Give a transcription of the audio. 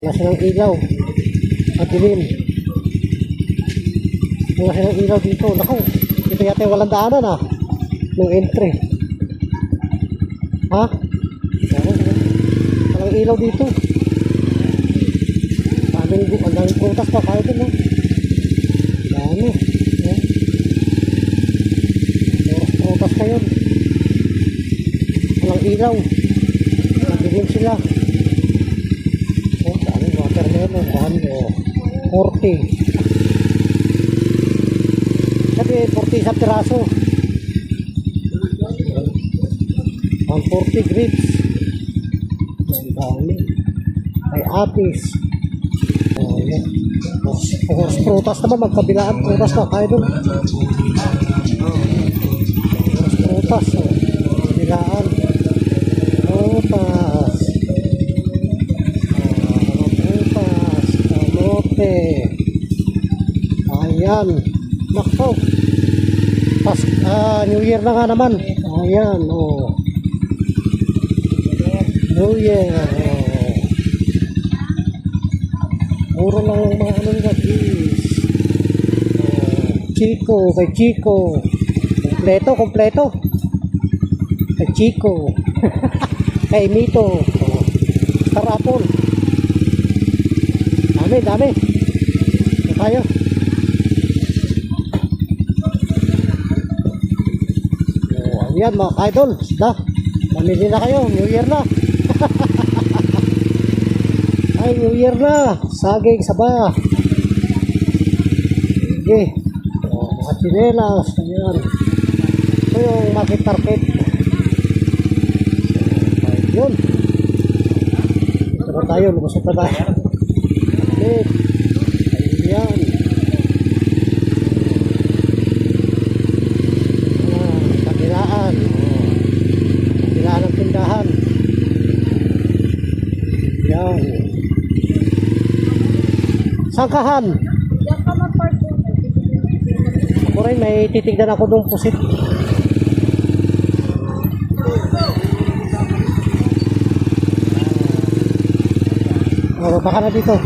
Wala silang ilaw. Madilim. Wala silang ilaw dito. Naku, ito yata yung walang daanan ah. Nung entry. Ha? Walang ilaw dito. Ang daming prutas pa kahit ito. Dami. Prutas pa yun. Walang ilaw. Madilim sila. Watermelon, 40. Sabi 40 sa piraso. 140 grapes. Ang dami. May apis. Oh, yan. Prutas naman, magkabilaan. Prutas na kayo dun. Prutas. Kabilaan. Prutas. Ayan. Nako. New Year na nga naman. Ayan. Oh. New Year. Oh. Puro lang yung mga ano nila. Chico. Kay Chico. Kompleto. Kay Chico. Kay Mito. Oh. Star Apple. Dami. Ito tayo. Ayan mga idol. Mamili na kayo. New Year na. Ay, New Year na. Saging, saba. Sige. Mga chinelas. Ayan. Ito yung market carpet. Ayun. Ito na tayo. Lumusot na tayo. Ayan. Kabilaan. Kabilaan ng tindahan. Ayan. Sangkahan. Ako rin may titignan ako doon pusit. Baka na dito.